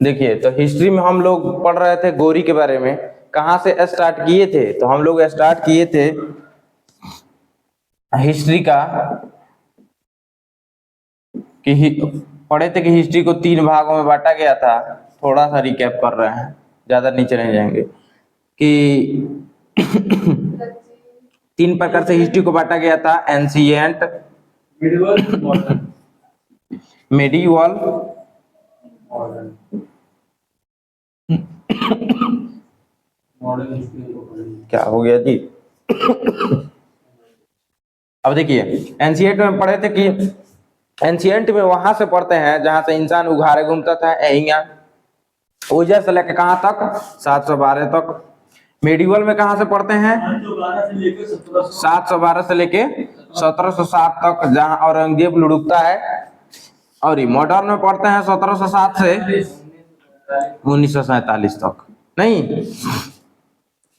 देखिए, तो हिस्ट्री में हम लोग पढ़ रहे थे गौरी के बारे में। कहाँ से स्टार्ट किए थे? तो हम लोग स्टार्ट किए थे हिस्ट्री का पढ़े थे कि हिस्ट्री को 3 भागों में बांटा गया था। थोड़ा सा रिकैप कर रहे हैं, ज्यादा नीचे नहीं जाएंगे। कि 3 प्रकार से हिस्ट्री को बांटा गया था: एंशिएंट, मेडिवल, क्या हो गया जी? अब देखिए, एंशिएंट में पढ़े थे कि एंशिएंट में वहां से पढ़ते हैं जहां से इंसान उघाड़े घूमता था, ओजा से लेकर कहां तक? 712 तक। मेडिवल में कहां से पढ़ते हैं? 712 से लेके 1707 तक, जहां औरंगजेब लुढ़कता है। और मॉडर्न में पढ़ते हैं 1707 से 1947 तक। नहीं,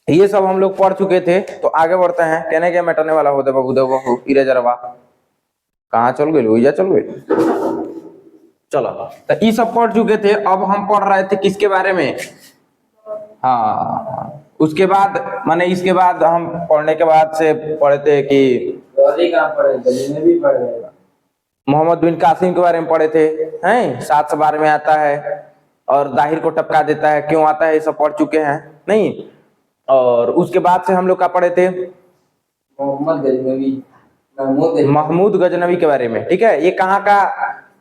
ये सब हम लोग पढ़ चुके थे। तो आगे बढ़ते हैं। कहने के मिटाने वाला होते बाबू देव इरेजरवा कहाँ चल गए? ओइजा चल गए। चलो, तो ये सब पढ़ चुके थे। अब हम पढ़ रहे थे किसके बारे में? हाँ, उसके बाद माने इसके बाद हम पढ़ने के बाद से पढ़े थे कि मोहम्मद बिन कासिम के बारे में पढ़े थे। हैं 712 में आता है और दाहिर को टपका देता है। क्यों आता है ये सब पढ़ चुके हैं। नहीं, और उसके बाद से हम लोग क्या पढ़े थे? महमूद गजनवी के बारे में। ठीक है, ये कहाँ का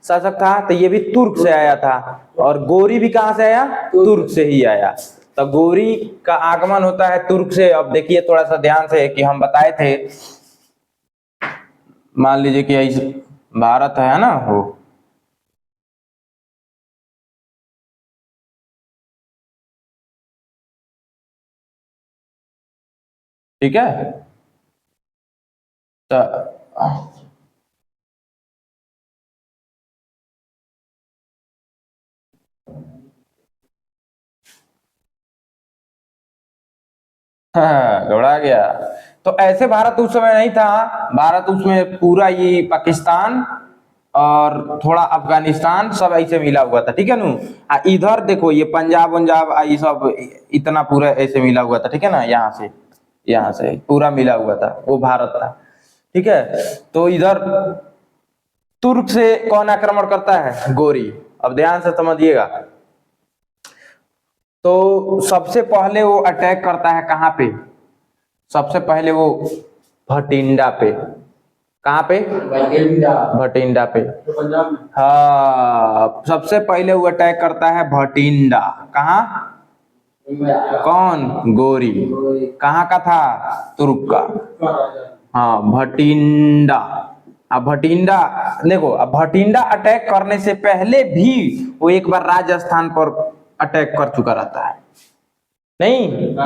शासक था? तो ये भी तुर्क से आया था। और गौरी भी कहाँ से आया? तुर्क से ही आया। तो गौरी का आगमन होता है तुर्क से। अब देखिए थोड़ा सा ध्यान से कि हम बताए थे, मान लीजिए कि भारत है ना, वो ठीक है। तो हाँ, घबरा गया। तो ऐसे भारत उस समय नहीं था। भारत उसमें पूरा ये पाकिस्तान और थोड़ा अफगानिस्तान सब ऐसे मिला हुआ था। ठीक है नु। इधर देखो ये पंजाब पंजाब ये सब इतना पूरा ऐसे मिला हुआ था। ठीक है ना, यहाँ से पूरा मिला हुआ था, वो भारत था। ठीक है, तो इधर तुर्क से कौन आक्रमण करता है? गौरी। अब ध्यान से समझिएगा। तो सबसे पहले वो अटैक करता है कहाँ पे? सबसे पहले वो भटिंडा पे। कहाँ पे? भटिंडा पे। हाँ, सबसे पहले वो अटैक करता है भटिंडा। कहाँ? कौन? गौरी। कहाँ का था? तुर्क का। हाँ, भटिंडा। अब भटिंडा देखो, अब भटिंडा अटैक करने से पहले भी वो एक बार राजस्थान पर अटैक कर चुका रहता है। नहीं,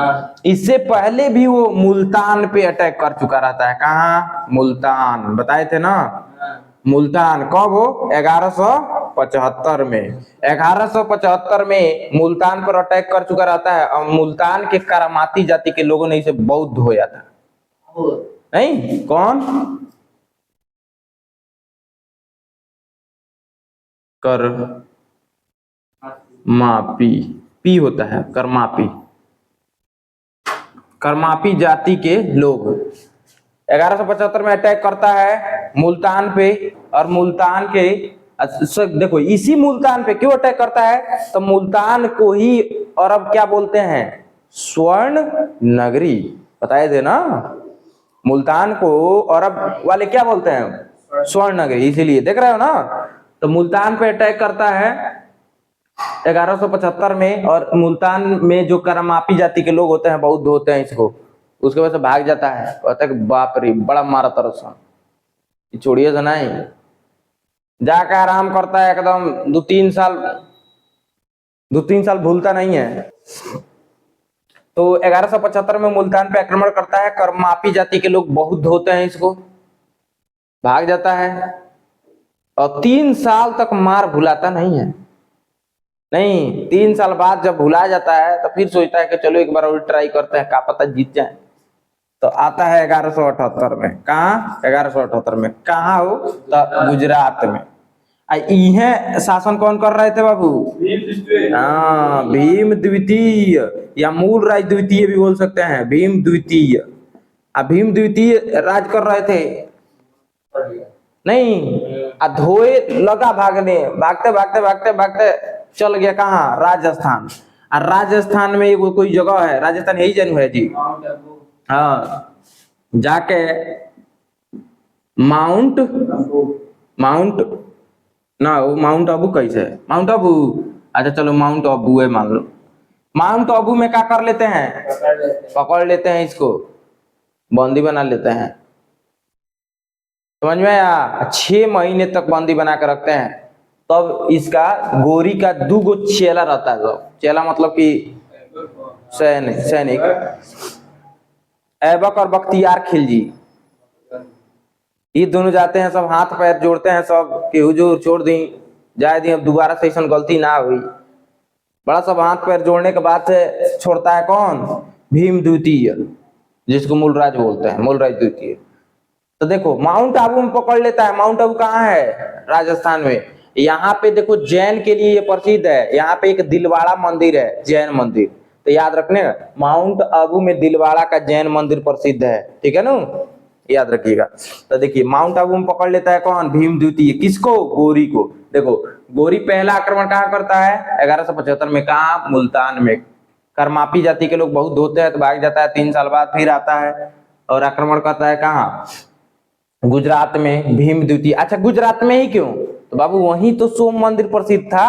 इससे पहले भी वो मुल्तान पे अटैक कर चुका रहता है। कहाँ? मुल्तान। बताए थे ना, मुल्तान। कब? हो 1175 में। 1175 में मुल्तान पर अटैक कर चुका रहता है। और मुल्तान के करामाती जाति के लोगों ने इसे बौद्ध होया था। नहीं, कौन? कर मापी, पी होता है करमापी। करमापी जाति के लोग 1175 में अटैक करता है मुल्तान पे। और मुल्तान के देखो, इसी मुल्तान पे क्यों अटैक करता है? तो मुल्तान को ही अरब क्या बोलते हैं? स्वर्ण नगरी। बताए थे ना, मुल्तान को अरब वाले क्या बोलते हैं? स्वर्ण नगरी। इसीलिए देख रहे हो ना। तो मुल्तान पे अटैक करता है 1175 में। और मुल्तान में जो करमापी जाति के लोग होते हैं, बौद्ध होते हैं, इसको उसके वजह से भाग जाता है। कहता है कि बाप रे बड़ा मारा तरस, छोड़िए से नहीं। जाकर आराम करता है एकदम 2-3 साल भूलता नहीं है। तो 1175 में मुल्तान पे आक्रमण करता है। करमापी जाति के लोग बौद्ध होते हैं, इसको भाग जाता है। और 3 साल तक मार भुलाता नहीं है। नहीं, 3 साल बाद जब भुला जाता है तो फिर सोचता है कि चलो एक बार और ट्राई करते हैं, क्या पता जीत जाए। तो आता है 1178 में। कहाँ? 1178 में कहाँ हो? तो गुजरात में। इन्हें शासन कौन कर रहे थे बाबू? हाँ, भीम द्वितीय या मूल राज द्वितीय भी बोल सकते हैं, भीम द्वितीय। अब भीम द्वितीय राज कर रहे थे नहीं, धोए लगा भागने, भागते भागते भागते भागते चल गया कहाँ? राजस्थान। और राजस्थान में वो कोई जगह है, राजस्थान यही जन्म है जी। हाँ, जाके माउंट माउंट ना, वो माउंट आबू कैसे है? माउंट आबू, अच्छा चलो माउंट आबू है मान लो। माउंट आबू में क्या कर लेते हैं? पकड़ लेते हैं इसको, बंदी बना लेते हैं। समझ में आया? 6 महीने तक बंदी बना कर रखते हैं। तब इसका गोरी का 2 गो चेला रहता है। तो चेला मतलब कि सैनिक, ऐबक और बख्तियार खिलजी, ये दोनों जाते हैं, सब हाथ पैर जोड़ते हैं सब कि हुजूर छोड़ दी, जाए दी, अब दोबारा से ऐसा गलती ना हुई। बड़ा सब हाथ पैर जोड़ने के बाद से छोड़ता है कौन? भीम द्वितीय, जिसको मूलराज बोलते हैं, मूलराज द्वितीय। तो देखो माउंट आबू में पकड़ लेता है। माउंट आबू कहाँ है? राजस्थान में। यहाँ पे देखो जैन के लिए ये प्रसिद्ध है। यहाँ पे एक दिलवाड़ा मंदिर है, जैन मंदिर, तो याद रखने माउंट आबू में दिलवाड़ा का जैन मंदिर प्रसिद्ध है, ठीक है ना, याद रखिएगा। तो देखिए माउंट आबू में पकड़ लेता है कौन? भीम द्वितीय। किसको? गोरी को। देखो गोरी पहला आक्रमण कहाँ करता है? 1175 में। कहाँ? मुल्तान में। करमापी जाति के लोग बहुत धोते हैं तो भाग जाता है, 3 साल बाद फिर आता है और आक्रमण करता है कहाँ? गुजरात में, भीम द्वितीय। अच्छा गुजरात में ही क्यों? तो बाबू वहीं तो सोम मंदिर प्रसिद्ध था,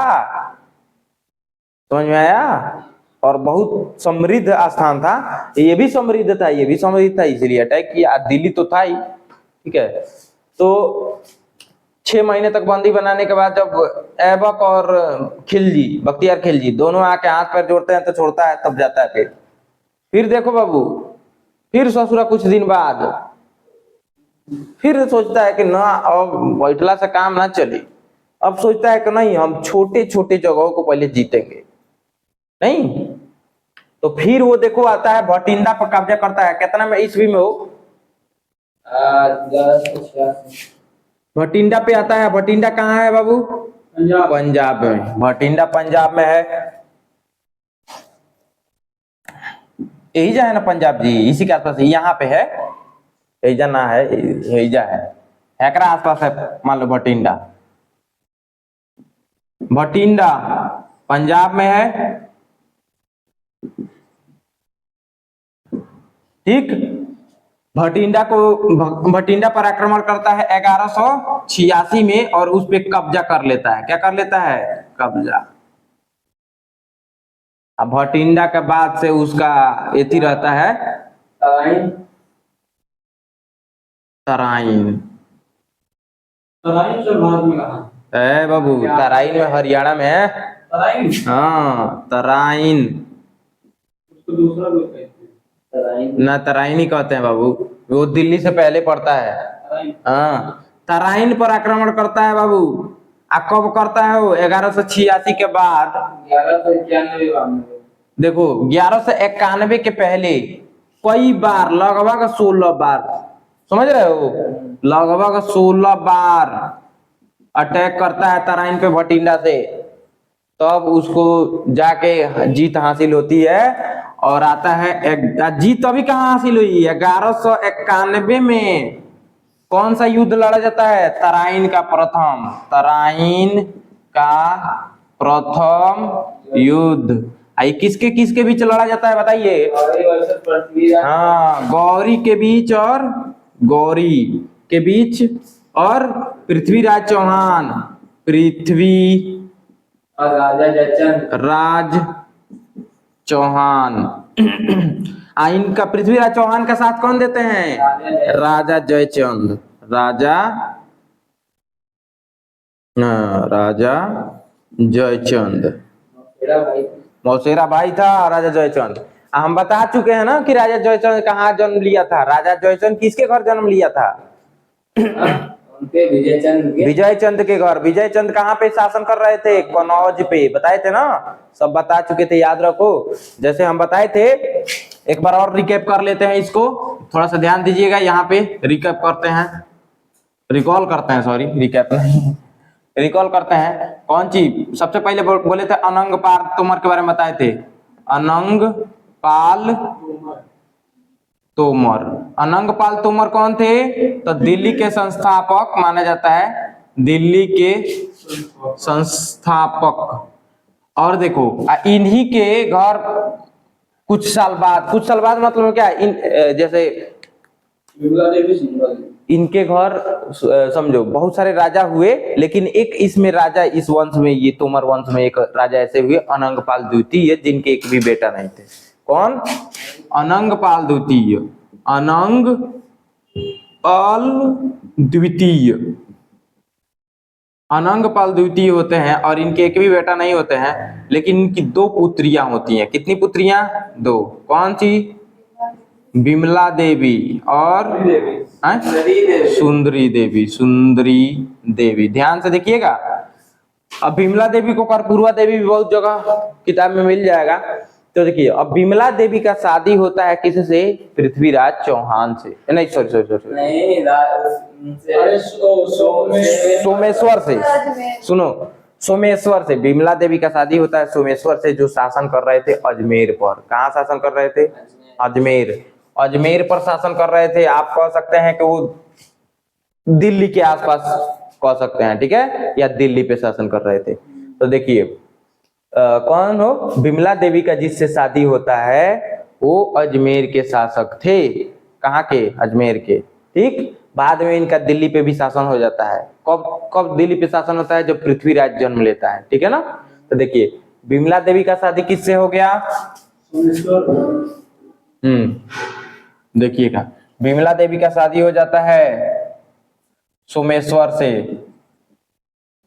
समझ में आया? और बहुत समृद्ध स्थान था, ये भी समृद्ध था, ये भी समृद्ध था, इसलिए अटैक किया। दिल्ली तो था ही, ठीक है। तो 6 महीने तक बंदी बनाने के बाद जब ऐबक और खिलजी, बख्तियार खिलजी दोनों आके हाथ पैर जोड़ते हैं तो छोड़ता है, तब जाता है। फिर देखो बाबू, फिर ससुरा कुछ दिन बाद फिर सोचता है कि ना अब बैठला से काम ना चले। अब सोचता है कि नहीं, हम छोटे छोटे जगहों को पहले जीतेंगे। नहीं तो फिर वो देखो आता है, भटिंडा पर कब्जा करता है। कितना में ईस्वी में हो? भटिंडा पे आता है। भटिंडा कहाँ है बाबू? पंजाब में। भटिंडा पंजाब में है, यही जा है ना पंजाब जी, इसी के आसपास यहाँ पे है, एजा ना है, एजा है, एकरा आसपास है मान लो भटिंडा। भटिंडा पंजाब में है, ठीक। भटिंडा पर आक्रमण करता है 1186 में और उस पे कब्जा कर लेता है। क्या कर लेता है? कब्जा। अब भटिंडा के बाद से उसका एथी रहता है तराइन। तराइन से भारत में कहाँ? है बाबू, तराइन में हरियाणा में है। तराइन? हाँ तराइन। उसको दूसरा लोग कहते हैं तराइन। ना तराइन ही कहते हैं बाबू, वो दिल्ली से पहले पड़ता है। हाँ तराइन पर आक्रमण करता है बाबू। कब करता है वो? 1186 के बाद। 1191। देखो 1191 के पहले कई बार, लगभग 16 बार, समझ रहे हो, लगभग 16 बार अटैक करता है तराइन पे भटिंडा से। तब उसको जाके जीत हासिल होती है और आता है। जीत अभी कहाँ हासिल हुई? 1191 में। कौन सा युद्ध लड़ा जाता है? तराइन का प्रथम, तराइन का प्रथम युद्ध। आई किसके किसके बीच लड़ा जाता है बताइए? हाँ गौरी के बीच और गौरी के बीच और पृथ्वीराज चौहान, पृथ्वी और राजा जयचंद, राज चौहान। इनका पृथ्वीराज चौहान का साथ कौन देते हैं? राजा जयचंद। राजा राजा जयचंद, मौसेरा भाई था राजा जयचंद। हम बता चुके हैं ना कि राजा जयचंद कहाँ जन्म लिया था। राजा जयचंद किसके घर जन्म लिया था? उनके विजय चंद के घर। विजय चंद कहाँ पे शासन कर रहे थे? कनौज पे। बताए थे ना, सब बता चुके थे, याद रखो। जैसे हम बताए थे, एक बार और रिकैप कर लेते हैं इसको, थोड़ा सा ध्यान दीजिएगा। यहाँ पे रिकैप करते हैं, रिकॉल करते हैं, सॉरी रिकैप नहीं। रिकॉल करते हैं कौन चीज सबसे पहले बोले थे, अनंग पाल तोमर के बारे में बताए थे। अनंग पाल तोमर, अनंग पाल तोमर कौन थे? तो दिल्ली के संस्थापक माना जाता है, दिल्ली के संस्थापक। और देखो इन्हीं के घर कुछ साल बाद मतलब क्या जैसे विमला देवी सिंघल। इनके घर समझो बहुत सारे राजा हुए, लेकिन एक इसमें राजा, इस वंश में, ये तोमर वंश में एक राजा ऐसे हुए अनंगपाल द्वितीय, जिनके एक भी बेटा नहीं थे। कौन? अनंगपाल द्वितीय, अनंगपाल द्वितीय, अनंगपाल द्वितीय होते हैं और इनके एक भी बेटा नहीं होते हैं, लेकिन इनकी 2 पुत्रियां होती हैं। कितनी पुत्रियां? 2। कौन सी? विमला देवी और सुंदरी देवी, सुंदरी देवी। ध्यान से देखिएगा। अब विमला देवी को कर्पूरवा देवी भी बहुत जगह किताब में मिल जाएगा। तो देखिए अब विमला देवी का शादी होता है किससे? पृथ्वीराज चौहान से, नहीं सॉरी नहीं, अरे सोमेश्वर से। सुनो, सोमेश्वर से विमला देवी का शादी होता है सोमेश्वर से, जो शासन कर रहे थे अजमेर पर। कहाँ शासन कर रहे थे? अजमेर पर शासन कर रहे थे। आप कह सकते हैं कि वो दिल्ली के आसपास कह सकते हैं, ठीक है, या दिल्ली पे शासन कर रहे थे। तो देखिए कौन हो? विमला देवी का जिससे शादी होता है वो अजमेर के शासक थे। कहाँ के? अजमेर के। ठीक, बाद में इनका दिल्ली पे भी शासन हो जाता है। कब दिल्ली पे शासन होता है? जब पृथ्वीराज जन्म लेता है, ठीक है ना। तो देखिए विमला देवी का शादी किससे हो गया? देखिएगा, विमला देवी का शादी हो जाता है सोमेश्वर से।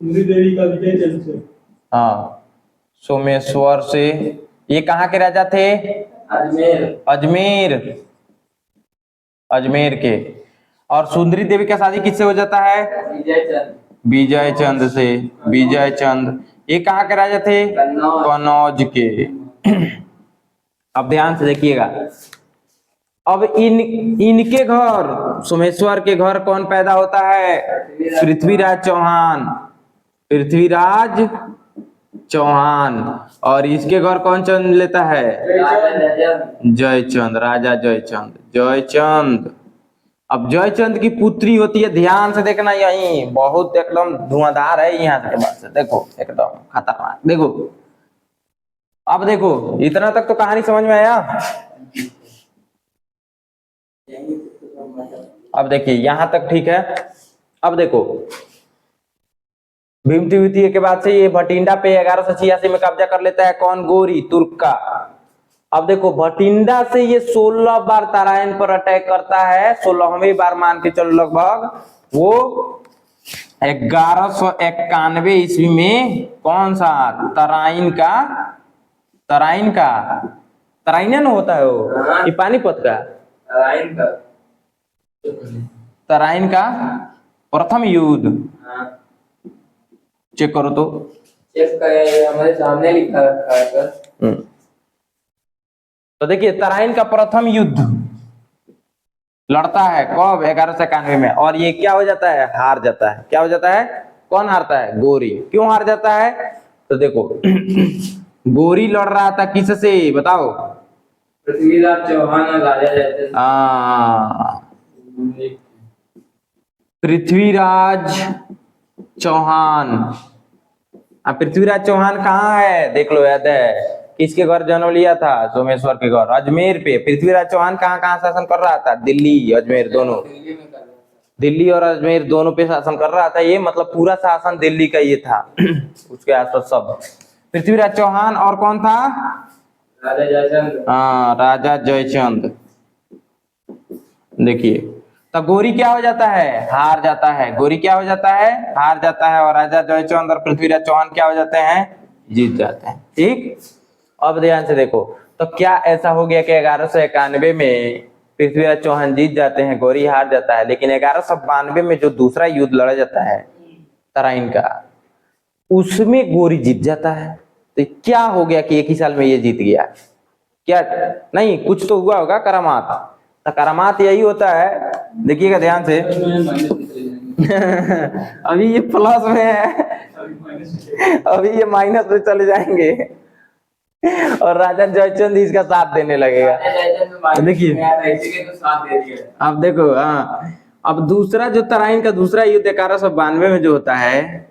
देवी का विजयचंद से। हाँ, सोमेश्वर से। ये कहाँ के राजा थे? अजमेर के। और सुंदरी देवी का शादी किससे हो जाता है? विजयचंद से। विजयचंद ये कहाँ के राजा थे? कन्नौज के। अब ध्यान से देखिएगा, अब इनके घर, सोमेश्वर के घर कौन पैदा होता है? पृथ्वीराज चौहान। पृथ्वीराज चौहान। और इसके घर कौन जन्म लेता है? जयचंद, राजा जयचंद। अब जयचंद की पुत्री होती है, ध्यान से देखना, यही बहुत एकदम धुआंधार है। यहाँ के बाद से देखो एकदम खतरनाक। देखो अब देखो, इतना तक तो कहानी समझ में आया। अब देखिए यहां तक ठीक है। अब देखो भीम द्वितीय के बाद से ये भटिंडा पे 1186 में कब्जा कर लेता है। कौन? गोरी, तुर्क का। अब देखो भटिंडा से ये 16 बार तराइन पर अटैक करता है। 16वीं बार मान के चलो लगभग वो 1191 ईस्वी में कौन सा? तराइन होता है वो, ये पानीपत का तराइन का प्रथम युद्ध। चेक करो तो, चेक करें, हमारे सामने लिखा रखा है सर। तो देखिए तराइन का प्रथम युद्ध लड़ता है कब? 1191 में। और ये क्या हो जाता है? हार जाता है। क्या हो जाता है? कौन हारता है? गोरी। क्यों हार जाता है? तो देखो गोरी लड़ रहा था किससे बताओ? पृथ्वीराज चौहान और राजा जयचंद। पृथ्वीराज चौहान। पृथ्वीराज चौहान कहाँ है? देख लो, याद है किसके घर जन्म लिया था? सोमेश्वर के घर, अजमेर पे। पृथ्वीराज चौहान कहाँ कहाँ शासन कर रहा था? दिल्ली, अजमेर दोनों। दिल्ली और अजमेर दोनों पे शासन कर रहा था। ये मतलब पूरा शासन दिल्ली का ये था। उसके आसपास सब पृथ्वीराज चौहान। और कौन था? राजा जयचंद। हाँ, राजा जयचंद। देखिए तो गोरी क्या हो जाता है? हार जाता है। गोरी क्या हो जाता है? हार जाता है। और राजा जयचंद और पृथ्वीराज चौहान क्या हो जाते हैं? जीत जाते हैं। ठीक, अब ध्यान से देखो, तो क्या ऐसा हो गया कि 1191 में पृथ्वीराज चौहान जीत जाते हैं, गोरी हार जाता है, लेकिन 1192 में जो दूसरा युद्ध लड़ा जाता है तराइन का, उसमें गोरी जीत जाता है। तो क्या हो गया कि एक ही साल में ये जीत गया? क्या नहीं, कुछ तो हुआ होगा करामात। तो करामात यही होता है, देखिएगा ध्यान से। अभी ये प्लस में है, अभी माइनस अभी ये माइनस में चले जाएंगे और राजा जयचंद इसका साथ देने लगेगा। देखिए तो साथ दे दिया। अब देखो, हाँ, अब दूसरा जो तराइन का दूसरा युद्ध 1192 में जो होता है,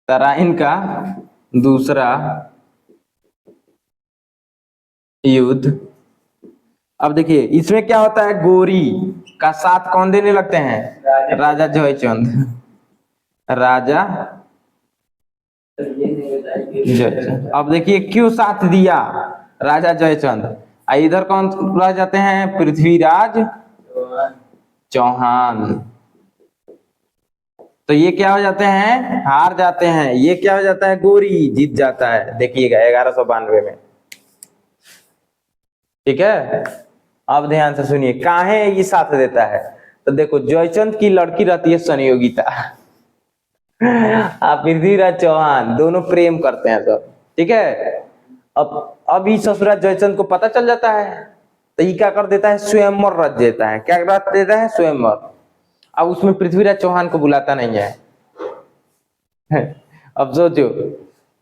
तराइन का दूसरा युद्ध, अब देखिए इसमें क्या होता है, गोरी का साथ कौन देने लगते हैं, राजा जयचंद, राजा जयचंद। अब देखिए क्यों साथ दिया राजा जयचंद, इधर कौन रह जाते हैं, पृथ्वीराज चौहान। तो ये क्या हो जाते हैं, हार जाते हैं, ये क्या हो जाता है, गोरी जीत जाता है। देखिएगा 1192 में, ठीक है। अब ध्यान से सुनिए, काहे ये साथ देता है, तो देखो जयचंद की लड़की रहती है संयोगिता, पृथ्वीराज चौहान दोनों प्रेम करते हैं सब, ठीक है। अब इस ससुराल जयचंद को पता चल जाता है, तो ये क्या कर देता है, स्वयंवर रच देता है। क्या रच देता है, स्वयंवर। अब उसमें पृथ्वीराज चौहान को बुलाता नहीं है। अब सोचो,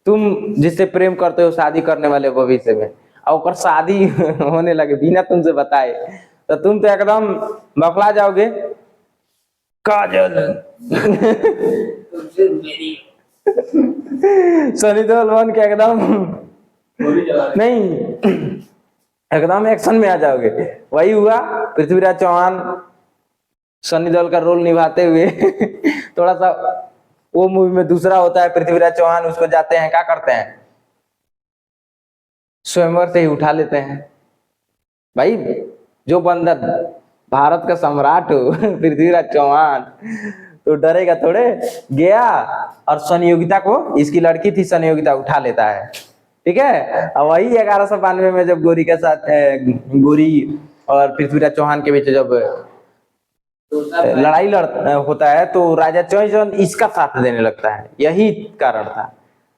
तुम जिससे प्रेम करते हो शादी करने वाले भविष्य में, और शादी होने लगे बिना तुमसे बताए, तो तुम तो एकदम बखला जाओगे। काजल सनी देओल बन के एकदम नहीं, एकदम एक्शन में आ जाओगे। वही हुआ, पृथ्वीराज चौहान सनी देओल का रोल निभाते हुए थोड़ा सा वो मूवी में दूसरा होता है, पृथ्वीराज चौहान उसको जाते हैं, क्या करते हैं, स्वयंवर से ही उठा लेते हैं। भाई जो बंदा भारत का सम्राट हो पृथ्वीराज चौहान, तो डरेगा थोड़े। गया और संयोगिता को, इसकी लड़की थी संयोगिता, उठा लेता है, ठीक है। और वही 1192 में जब गोरी के साथ गोरी और पृथ्वीराज चौहान के बीच जब लड़ाई होता है, तो राजा जयचंद इसका साथ देने लगता है, यही कारण था।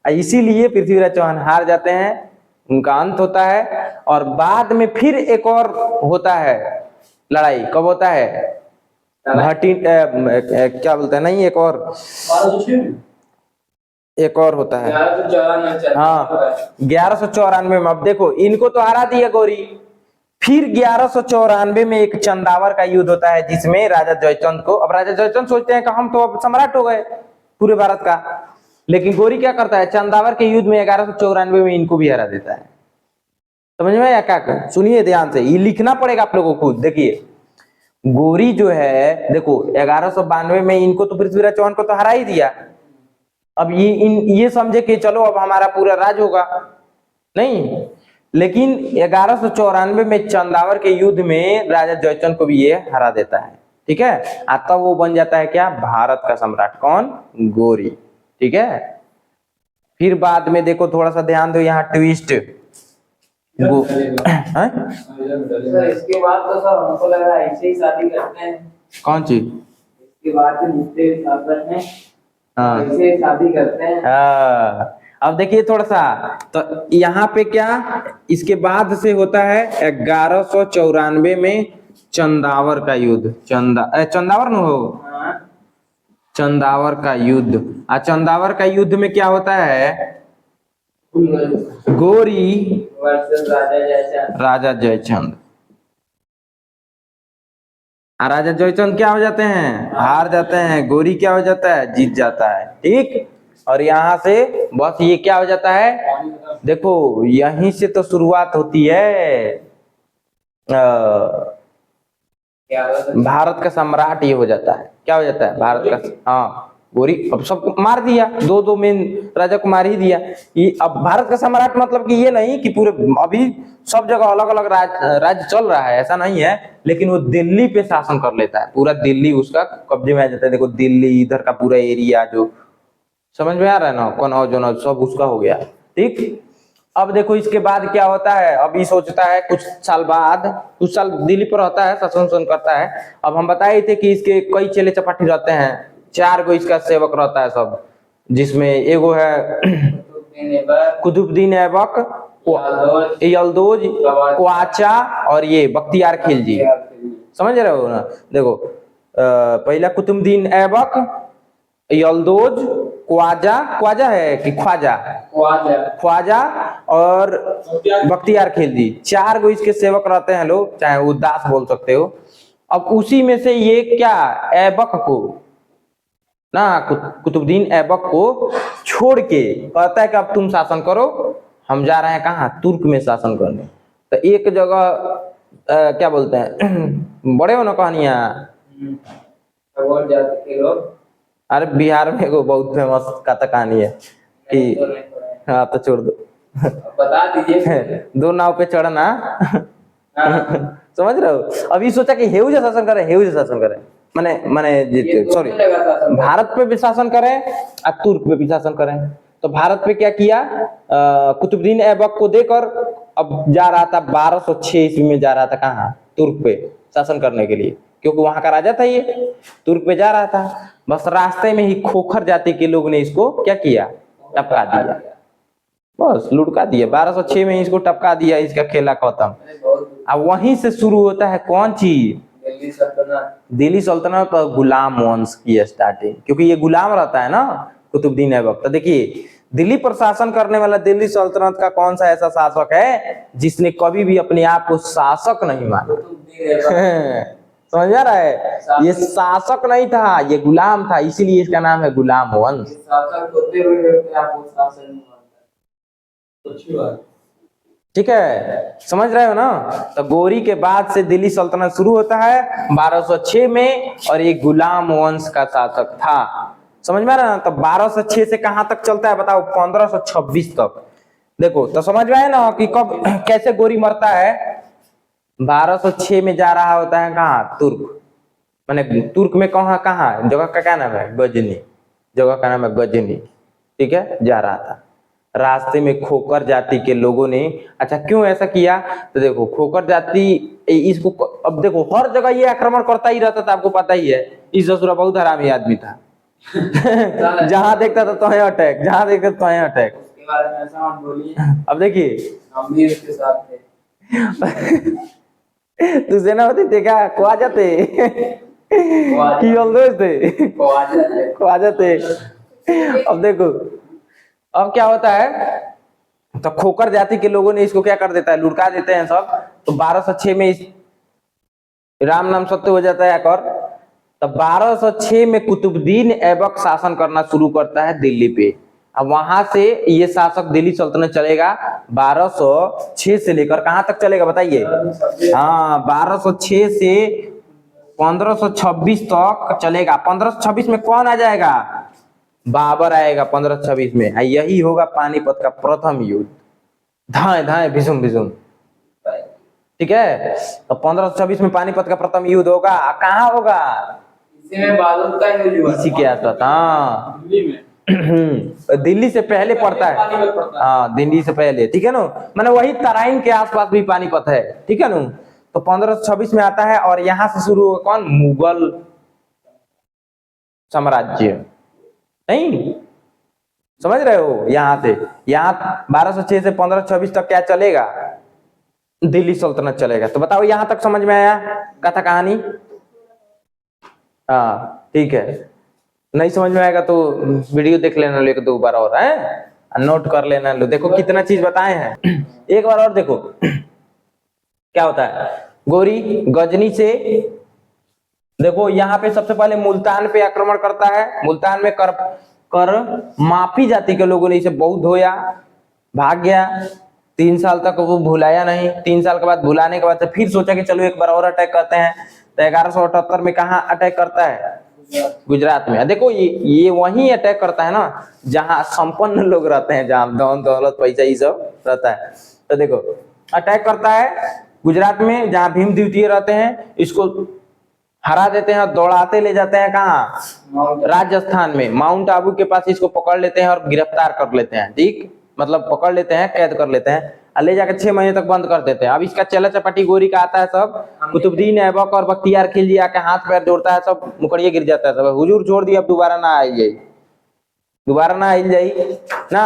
इसीलिए पृथ्वीराज चौहान हार जाते हैं, उनका अंत होता है। और बाद में फिर एक और होता है लड़ाई, कब होता है, भटी क्या बोलते हैं, नहीं, एक और होता है, हाँ 1194 में। अब देखो इनको तो हरा दिया गोरी, फिर 1194 में एक चंदावर का युद्ध होता है, जिसमें राजा जयचंद को, अब राजा जयचंद सोचते हैं कि हम तो अब सम्राट हो गए पूरे भारत का, लेकिन गोरी क्या करता है, चंदावर के युद्ध में 1194 में इनको भी हरा देता है। समझ में आया क्या कर? सुनिए ध्यान से, ये लिखना पड़ेगा आप लोगों को खुद। देखिए गोरी जो है, देखो 1192 में इनको तो पृथ्वीराज चौहान को तो हरा ही दिया। अब ये समझे कि चलो अब हमारा पूरा राज होगा, नहीं, लेकिन 1194 में चंदावर के युद्ध में राजा जयचंद को भी ये हरा देता है, ठीक है। तब वो बन जाता है क्या, भारत का सम्राट, कौन, गोरी, ठीक है। फिर बाद में देखो, थोड़ा सा ध्यान दो, यहाँ ट्विस्ट इसके बाद तो सब हमको लगा ऐसे ही शादी करते हैं। कौन चीज, इसके बाद जितने शासक हैं हाँ ऐसे शादी करते हैं। अब देखिए थोड़ा सा, तो यहाँ पे क्या, इसके बाद से होता है 1194 में चंदावर का युद्ध, चंदावर न हो, चंदावर का युद्ध। चंदावर का युद्ध में क्या होता है, गोरी वर्सेस राजा जयचंद। राजा जयचंद क्या हो जाते हैं, हार जाते हैं, गोरी क्या हो जाता है, जीत जाता है, ठीक। और यहाँ से बस ये क्या हो जाता है, देखो यहीं से तो शुरुआत होती है, भारत का सम्राट ये हो जाता है। क्या हो जाता है, भारत का, हाँ गोरी। अब सबको मार दिया, दो मेन राजा को मार ही दिया। ये अब भारत का सम्राट मतलब कि ये नहीं कि पूरे, अभी सब जगह अलग अलग राज्य चल रहा है, ऐसा नहीं है, लेकिन वो दिल्ली पे शासन कर लेता है, पूरा दिल्ली उसका कब्जे में आ जाता है। देखो दिल्ली, इधर का पूरा एरिया, जो समझ में आ रहा है ना, कनौज जो सब उसका हो गया, ठीक। अब देखो इसके बाद क्या होता है, अभी सोचता है कुछ साल बाद, कुछ साल दिल्ली पर रहता है, शासन करता है। अब हम बताए थे कि इसके कई चेले चपाटी रहते हैं, 4 गो इसका सेवक रहता है सब, जिसमें एगो है कुतुबुद्दीन ऐबक, यलदौज, क्वाचा और ये बख्तियार खिलजी। समझ रहे हो ना, देखो पहला कुतुबुद्दीन ऐबक, यल्दोज, ख्वाजा, ख्वाजा है कि ख्वाजा, ख्वाजा ख्वाजा और बख्तियार खिलजी, 4 गो इसके सेवक रहते हैं लोग, चाहे वो दास बोल सकते हो। अब उसी में से ये क्या ऐबक को ना कुतुबुद्दीन ऐबक को छोड़ के कहता है कि अब तुम शासन करो, हम जा रहे हैं कहाँ, तुर्क में शासन करने। तो एक जगह क्या बोलते हैं बड़े हो ना कहानियां, खगोल जाति के लोग, अरे बिहार में एगो बहुत फेमस कहानी है कि नहीं तो नहीं पढ़े। हाँ तो छोड़ दो अब बता दीजिए। 2 नाव पे चढ़ना हाँ, समझ रहे हो। अभी सोचा कि हेऊ जो शासन करे, हेऊ जो शासन करे, माने ये सॉरी दोनों जगह शासन करे। भारत पे भी शासन करें और तुर्क पे भी शासन करें। तो भारत पे क्या किया, कुतुबुद्दीन ऐबक को देकर अब जा रहा था 1206 ईस्वी में, जा रहा था कहाँ, तुर्क पे शासन करने के लिए, क्योंकि वहां का राजा था ये, तुर्क पे जा रहा था। बस रास्ते में ही खोखर जाति के लोग ने इसको क्या किया, टपका दिया, बस लुढ़का दिया। 1206 में इसको टपका दिया, इसका खेला खत्म। बहुत अब वहीं से शुरू होता है कौन चीज, दिल्ली सल्तनत। दिल्ली सल्तनत और गुलाम वंश की स्टार्टिंग, क्योंकि ये गुलाम रहता है ना कुतुबुद्दीन ऐबक। तो देखिए दिल्ली पर शासन करने वाला दिल्ली सल्तनत का कौन सा ऐसा शासक है जिसने कभी भी अपने आप को शासक नहीं माना। कुतुबुद्दीन ऐबक समझ में आ रहा है, ये शासक नहीं था, ये गुलाम था, इसीलिए इसका नाम है गुलाम वंश। शासक होते हुए भी अपने आप को शासन नहीं मानता। अच्छी बात। ठीक है, समझ रहे हो ना। तो गौरी के बाद से दिल्ली सल्तनत शुरू होता है 1206 में, और ये गुलाम वंश का शासक था। समझ में आ रहा है ना। तो 1206 से कहां तक चलता है बताओ, 1526 तक। देखो तो समझ में आया ना कि कब कैसे गौरी मरता है। 1206 में जा रहा होता है कहाँ, तुर्क, माने तुर्क में कहाँ जगह का क्या नाम है, गजनी, जगह का नाम है गजनी। ठीक है, जा रहा था, रास्ते में खोकर जाति के लोगों ने, अच्छा क्यों ऐसा किया, तो देखो खोकर जाति इसको, अब देखो हर जगह ये आक्रमण करता ही रहता था, आपको पता ही है। इस ससुरा बहुत हरामी आदमी था जहां देखता था तो अटैक, जहां देखता तो अटैक। उसके बारे में ऐसा मत बोलिए, अब देखिए हम भी उसके साथ थे। तू सेनापति थे क्या, ख्वाजा थे कि यल्दोज थे, ख्वाजा थे। ख्वाजा थे। अब देखो अब क्या होता है, तो खोकर जाति के लोगों ने इसको क्या कर देता है, लुढ़का देते हैं सब। तो 1206 में इस राम नाम सत्य हो जाता है एक और। तो 1206 में कुतुबुद्दीन ऐबक शासन करना शुरू करता है दिल्ली पे। अब वहां से ये शासक दिल्ली सल्तनत चलेगा 1206 से लेकर कहां तक चलेगा बताइए। हाँ 1206 से 1526 तक चलेगा। 1526 में कौन आ जाएगा, बाबर आएगा 1526 में। यही होगा पानीपत का प्रथम युद्ध, धाए धाए भीषुम भीषुम। ठीक है, तो 1526 में पानीपत का प्रथम युद्ध होगा। कहाँ होगा, इसी में बारूद का यूज हुआ, इसी के आसपास। हाँ दिल्ली में। दिल्ली से पहले पड़ता है, पानीपत पड़ता है। हाँ दिल्ली से पहले। ठीक है ना, मैंने वही तराइन के आसपास भी पानीपत है। ठीक है ना, तो 1526 में आता है। और यहाँ से शुरू होगा कौन, मुगल साम्राज्य। नहीं समझ रहे हो, यहाँ से यहाँ 1206 से 1526 तक क्या चलेगा, दिल्ली सल्तनत चलेगा। तो बताओ यहाँ तक समझ में आया कथा कहानी। हाँ ठीक है, नहीं समझ में आएगा तो वीडियो देख लेना, लो एक दो बार और है, नोट कर लेना। लो देखो कितना चीज बताए हैं, एक बार और देखो क्या होता है। गौरी गजनी से देखो यहाँ पे सबसे पहले मुल्तान पे आक्रमण करता है। मुल्तान में कर माफी जाति के लोगों ने इसे बहुत धोया, भाग गया। 3 साल तक वो भुलाया नहीं। 3 साल के बाद भुलाने के बाद से फिर सोचा कि चलो एक बार और अटैक करते हैं। तो 1178 में कहाँ अटैक करता है, गुजरात में। देखो ये वही अटैक करता है ना जहाँ संपन्न लोग रहते हैं, जहाँ धन दौलत पैसा ये सब रहता है। तो देखो अटैक करता है गुजरात में, जहाँ भीम द्वितीय रहते हैं। इसको हरा देते हैं और दौड़ाते ले जाते हैं कहाँ, राजस्थान में। माउंट आबू के पास इसको पकड़ लेते हैं और गिरफ्तार कर लेते हैं। ठीक, मतलब पकड़ लेते हैं, कैद कर लेते हैं और ले जाकर 6 महीने तक बंद कर देते हैं। अब इसका चला चपाटी गोरी का आता है सब। कुतुबुद्दीन ऐबक और बख्तियार खिलजी आके हाथ पैर जोड़ता है, सब मुकड़िए गिर जाता है सब। हुजूर छोड़ दिया, अब दोबारा ना आई जाई, दोबारा ना आई जाई ना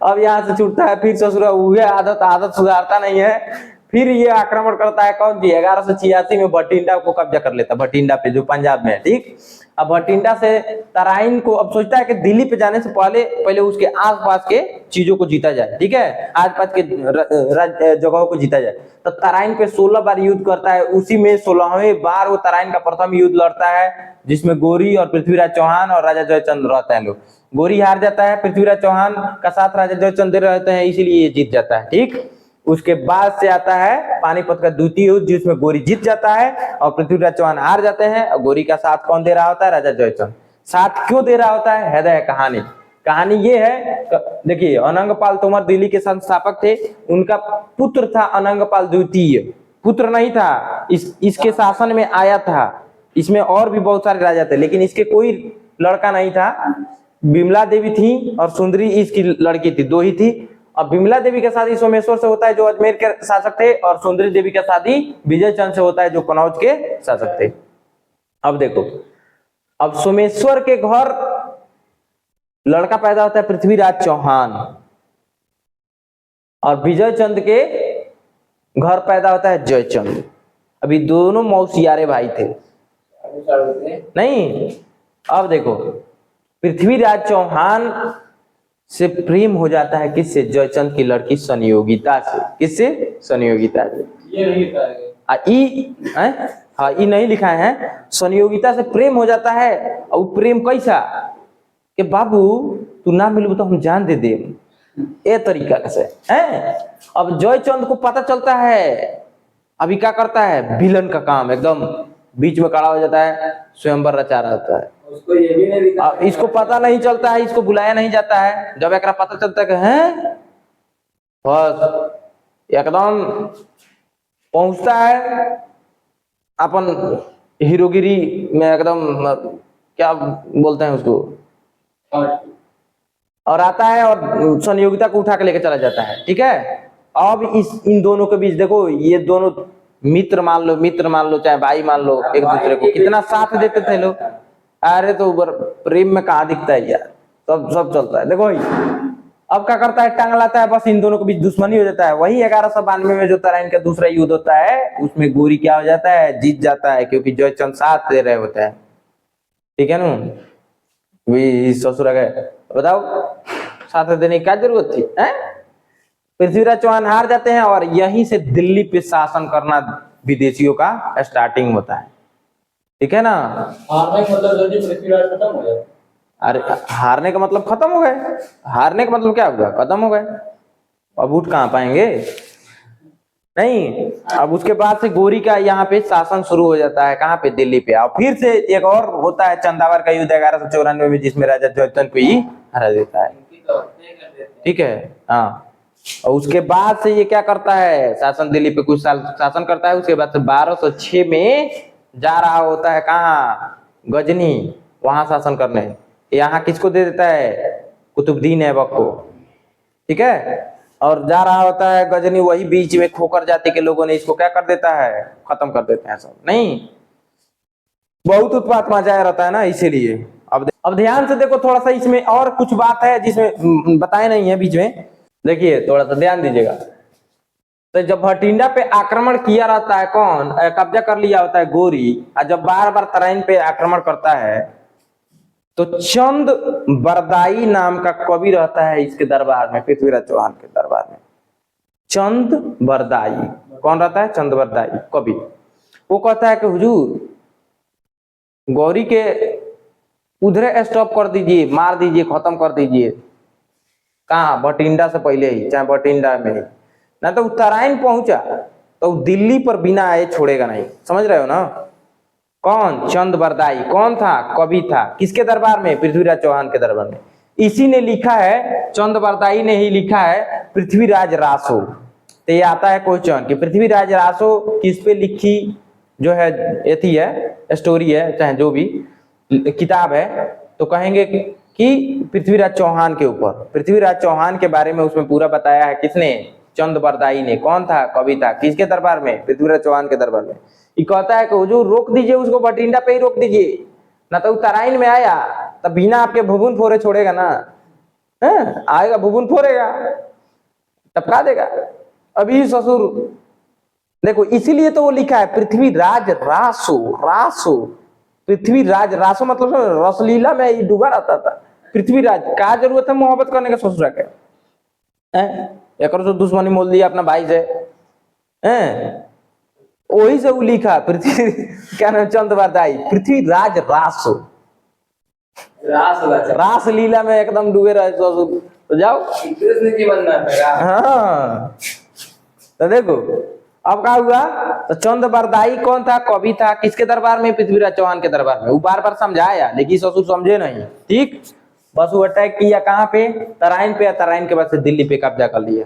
अब यहाँ से छूटता है, फिर ससुरा हुए आदत सुधारता नहीं है, फिर ये आक्रमण करता है कौन जी, 1186 में भटिंडा को कब्जा कर लेता है, भटिंडा पे जो पंजाब में है, ठीक। अब भटिंडा से तराइन को अब सोचता है कि दिल्ली पे जाने से पहले पहले उसके आसपास के चीजों को जीता जाए, ठीक है, आसपास के जगहों को जीता जाए। तो तराइन पे 16 बार युद्ध करता है, उसी में 16वें बार वो तराइन का प्रथम युद्ध लड़ता है, जिसमें गोरी और पृथ्वीराज चौहान और राजा जयचंद रहते हैं लोग। गोरी हार जाता है, पृथ्वीराज चौहान का साथ राजा जयचंद रहते हैं, इसीलिए ये जीत जाता है, ठीक। उसके बाद से आता है पानीपत का द्वितीय युद्ध, जिसमें गोरी जीत जाता है और पृथ्वीराज चौहान हार जाते हैं। और गोरी का साथ कौन दे रहा होता है, राजा जयचंद। साथ क्यों दे रहा होता है, हृदय कहानी। कहानी ये है, देखिए अनंगपाल तोमर दिल्ली के संस्थापक थे, उनका पुत्र था अनंगपाल द्वितीय, पुत्र नहीं था, इसके शासन में आया था। इसमें और भी बहुत सारे राजा थे, लेकिन इसके कोई लड़का नहीं था। बिमला देवी थी और सुंदरी इसकी लड़की थी, दो ही थी। अब बिमला देवी का शादी सोमेश्वर से होता है जो अजमेर के शासक थे, और सुंदरी देवी का शादी विजय चंद से होता है जो कनौज के शासक थे। अब देखो, अब सोमेश्वर के घर लड़का पैदा होता है पृथ्वीराज चौहान, और विजय चंद के घर पैदा होता है जयचंद। अभी दोनों मौसियारे भाई थे नहीं। अब देखो, पृथ्वीराज चौहान से प्रेम हो जाता है किससे, जयचंद की लड़की संयोगिता से। किससे, संयोगिता से। ये नहीं था हाँ, ये नहीं लिखा है। संयोगिता से प्रेम हो जाता है, और प्रेम कैसा कि बाबू तू ना मिलू तो हम जान दे दे, ये तरीका से है। अब जयचंद को पता चलता है, अभी क्या करता है, विलन का काम, एकदम बीच में खड़ा हो जाता है, स्वयंवर रचा रहता है। उसको ये भी नहीं दिखा, इसको पता नहीं चलता है, इसको बुलाया नहीं जाता है। जब एक पता चलता है कि हैं, बस एकदम पहुंचता है अपन हीरोगिरी में, एकदम क्या बोलते हैं उसको, और आता है और संयोगिता को उठा के लेके चला जाता है, ठीक है। अब इन दोनों के बीच देखो, ये दोनों मित्र मान लो चाहे भाई मान लो, एक दूसरे को कितना साथ देते थे लोग। अरे तो प्रेम में कहाँ दिखता है यार, सब चलता है। देखो अब क्या करता है, टांग लाता है, बस इन दोनों के बीच दुश्मनी हो जाता है। वही 1192 में जो तराइन का दूसरा युद्ध होता है, उसमें गोरी क्या हो जाता है, जीत जाता है, क्योंकि जयचंद साथ दे रहे होते हैं, ठीक है ना। वे ससुर गए, बताओ साथ देने की क्या जरूरत थी, है। पृथ्वीराज चौहान हार जाते हैं, और यहीं से दिल्ली पे शासन करना विदेशियों का स्टार्टिंग होता है, ठीक है ना। हारने का मतलब जल्दी पृथ्वीराज खत्म हो गया। अरे हारने का मतलब खत्म हो गए, हारने का मतलब क्या हुआ, खत्म हो गए। अब उठ कहाँ पाएंगे, नहीं। अब उसके बाद से गोरी का यहाँ पे शासन शुरू हो जाता है, कहाँ पे, दिल्ली पे। और फिर से एक और होता है चंदावर का युद्ध 1194 में, जिसमें राजा जयचंद को ही हरा देता है, ठीक है। हाँ, और उसके बाद से ये क्या करता है, शासन दिल्ली पे कुछ साल शासन करता है। उसके बाद से 1206 में जा रहा होता है कहाँ, गजनी, वहां शासन करने। यहाँ किसको दे देता है, कुतुबुद्दीन ऐबक को, ठीक है। और जा रहा होता है गजनी, वही बीच में खोकर जाति के लोगों ने इसको क्या कर देता है, खत्म कर देते हैं सब, नहीं। बहुत उत्पात मचाया रहता है ना, इसीलिए। अब ध्यान से देखो थोड़ा सा, इसमें और कुछ बात है जिसमें बताए नहीं है बीच में, देखिए थोड़ा सा ध्यान दीजिएगा। तो जब भटिंडा पे आक्रमण किया रहता है, कौन कब्जा कर लिया होता है, गोरी। और जब बार बार तराइन पे आक्रमण करता है, तो चंद बरदाई नाम का कवि रहता है इसके दरबार में, पृथ्वीराज चौहान के दरबार में। चंद बरदाई कौन रहता है, चंद बरदाई कवि। वो कहता है कि हुजूर गौरी के उधरे स्टॉप कर दीजिए, मार दीजिए, खत्म कर दीजिए। कहाँ, भटिंडा से पहले ही, चाहे भटिंडा में ही ना, तो तराइन पहुंचा तो दिल्ली पर बिना आए छोड़ेगा नहीं, समझ रहे हो ना। कौन, चंद बरदाई कौन था, कवि था, किसके दरबार में, पृथ्वीराज चौहान के दरबार में। इसी ने लिखा है, चंद बरदाई ने ही लिखा है पृथ्वीराज रासो। तो ये आता है क्वेश्चन कि पृथ्वीराज रासो किस पे लिखी, जो है एथी है, स्टोरी है, चाहे जो भी किताब है, तो कहेंगे कि पृथ्वीराज चौहान के ऊपर, पृथ्वीराज चौहान के बारे में उसमें पूरा बताया है। किसने, चंद बरदाई ने। कौन था, कवि था, किसके दरबार में, पृथ्वीराज चौहान के दरबार में। ये कहता है कि हुजूर रोक दीजिए उसको, भटिंडा पे ही रोक दीजिए, ना तो तराइन में आया तब बिना आपके भुवन फोरे छोड़ेगा ना, आएगा भुवन फोरेगा, टपका देगा। अभी ससुर देखो इसीलिए तो वो लिखा है पृथ्वीराज रासो। रासो पृथ्वीराज रासो मतलब रसलीला में ये डूबा रहता था। पृथ्वीराज का जरूरत है मोहब्बत करने का ससुरा के एक तो दुश्मनी मोल दिया अपना भाई से हैं, वही से वो लिखा पृथ्वी क्या नाम चंद बरदाई पृथ्वीराज रासो। रास लीला में एकदम डूबे रहे ससुर। तो जाओ कृष्ण जी बनना था। हाँ तो देखो अब क्या हुआ। तो चंद बरदाई कौन था, कवि था, किसके दरबार में, पृथ्वीराज चौहान के दरबार में। वो बार बार समझाया लेकिन ससुर समझे नहीं। ठीक, बस वो अटैक किया कहाँ पे, तराइन पे, तराइन के बाद से दिल्ली पे कब्जा कर लिया।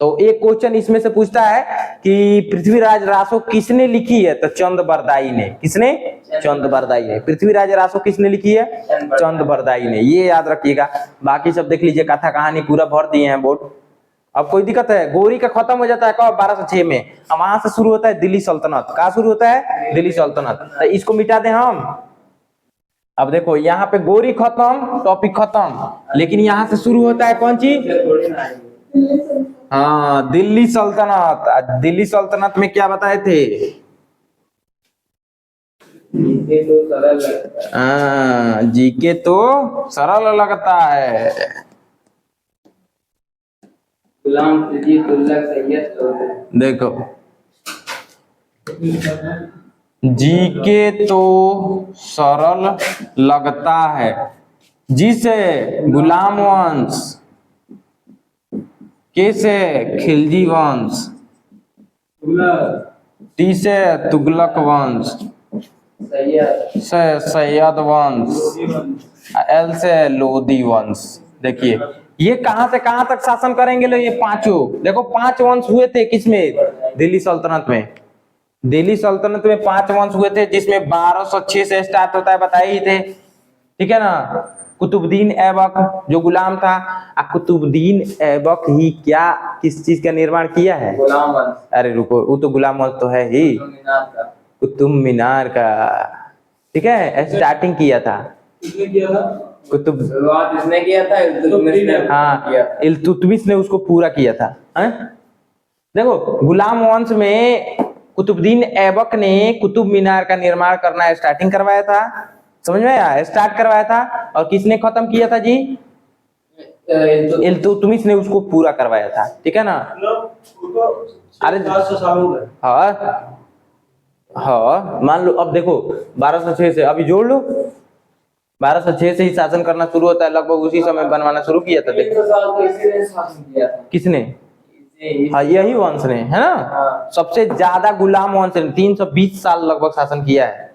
तो एक क्वेश्चन इसमें से पूछता है कि पृथ्वीराज रासो किसने लिखी है, तो चंद बरदाई ने। किसने, चंद बरदाई ने। पृथ्वीराज रासो किसने लिखी है, चंद बरदाई ने। ये याद रखिएगा। बाकी सब देख लीजिए, कथा कहानी पूरा भर दिए हैं बोर्ड। अब कोई दिक्कत है, गोरी का खत्म हो जाता है कब, 1206 में। अब वहां से शुरू होता है दिल्ली सल्तनत। कहाँ शुरू होता है, दिल्ली सल्तनत। तो इसको मिटा दें हम। अब देखो यहाँ पे गोरी खत्म, टॉपिक खत्म, लेकिन यहाँ से शुरू होता है कौन चीज, हाँ दिल्ली सल्तनत। दिल्ली सल्तनत में क्या बताए थे, जीके तो सरल लगता है। गुलाम खिलजी, तुगलक, सैयद लोधी। देखो जीके तो सरल लगता है, जिसे गुलाम वंश, कैसे खिलजी वंश, टी से तुगलक वंश, से सैयद वंश, एल से लोधी वंश। देखिए ये कहां से कहां तक शासन करेंगे लोग, ये पांचों। देखो 5 वंश हुए थे किसमें, दिल्ली सल्तनत में। दिल्ली सल्तनत में 5 वंश हुए थे, जिसमें 1206 से स्टार्ट होता है, बताए ही थे। ठीक है ना। कुतुबुद्दीन ऐबक जो गुलाम था, कुतुबुद्दीन ऐबक ही क्या किस चीज का निर्माण किया है, गुलाम वंश। अरे रुको, वो तो गुलाम वंश तो है ही, कुतुब मीनार का। ठीक है, स्टार्टिंग किया था कुतुब, शुरुआत इसने किया था, इल्तुतमिश ने हाँ किया था। इल्तुतमिश ने उसको पूरा किया था। देखो गुलाम वंश में कुतुबुद्दीन ऐबक ने कुतुब मीनार का निर्माण करना स्टार्टिंग करवाया था, समझ में आया, स्टार्ट करवाया था। और किसने खत्म किया था जी, इल्तुतमिश ने उसको पूरा करवाया था। ठीक है ना। अरे हाँ हाँ, मान लो अब देखो 1206 से अभी जोड़ लो, 1206 से ही शासन करना शुरू होता है, लगभग उसी समय बनवाना शुरू किया था। देखो 300 साल तो इसी ने शासन किया था। किसने, हाँ यही वंश ने, है ना। सबसे ज्यादा गुलाम वंश ने 320 साल लगभग शासन किया है।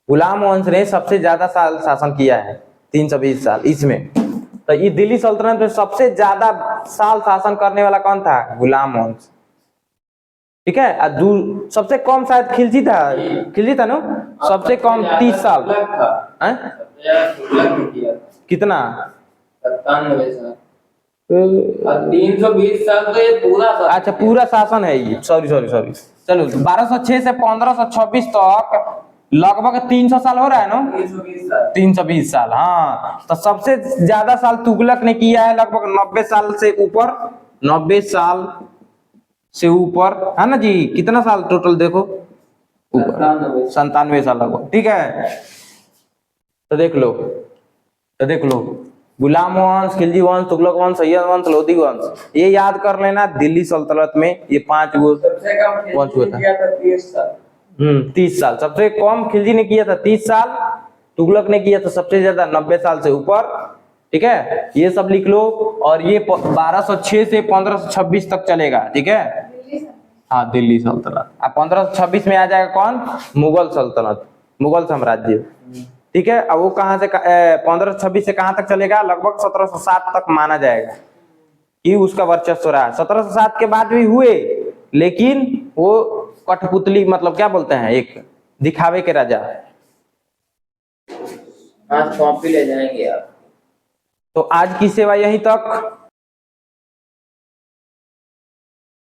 गुलाम वंश ने सबसे ज्यादा साल शासन किया है, 320 साल इसमें। तो ये दिल्ली सल्तनत में सबसे ज्यादा साल शासन करने वाला कौन था, गुलाम वंश। ठीक है। और सबसे कम शायद खिलजी था, खिलजी था ना, सबसे कम 30 साल। कितना, 97 साल। 320 साल तो ये पूरा था। अच्छा पूरा शासन है ये, सॉरी सॉरी सॉरी। चलो 1206 से 1526 तक लगभग 300 साल हो रहा है ना, 320 साल। 320 साल। हाँ तो सबसे ज्यादा साल तुगलक ने किया है, लगभग 90 साल से ऊपर, 90 साल से ऊपर, है ना जी। कितना साल टोटल देखो, ऊपर 97 साल लगभग। ठीक है। तो देख लो, तो देख लो, गुलाम वंश, खिलजी वंश, तुगलक वंश, सैयद वंश, लोधी वंश, ये याद कर लेना। दिल्ली सल्तनत में ये 5 सबसे कम वंश हुआ था, किया था 30 साल। 30 साल। सबसे कम खिलजी ने किया था 30 साल, तुगलक ने किया था सबसे ज्यादा 90 साल से ऊपर। ठीक है, ये सब लिख लो। और ये 1206 से 1526 तक चलेगा। ठीक है, हाँ दिल्ली सल्तनत। अब 1526 में आ जाएगा कौन, मुगल सल्तनत, मुगल साम्राज्य। ठीक है। अब वो कहां से 1526 से कहां तक चलेगा, लगभग 1707 तक माना जाएगा कि उसका वर्चस्व रहा। 1707 के बाद भी हुए, लेकिन वो कठपुतली, मतलब क्या बोलते हैं, एक दिखावे के राजा। आज कॉपी ले जाएंगे आप। तो आज की सेवा यहीं तक।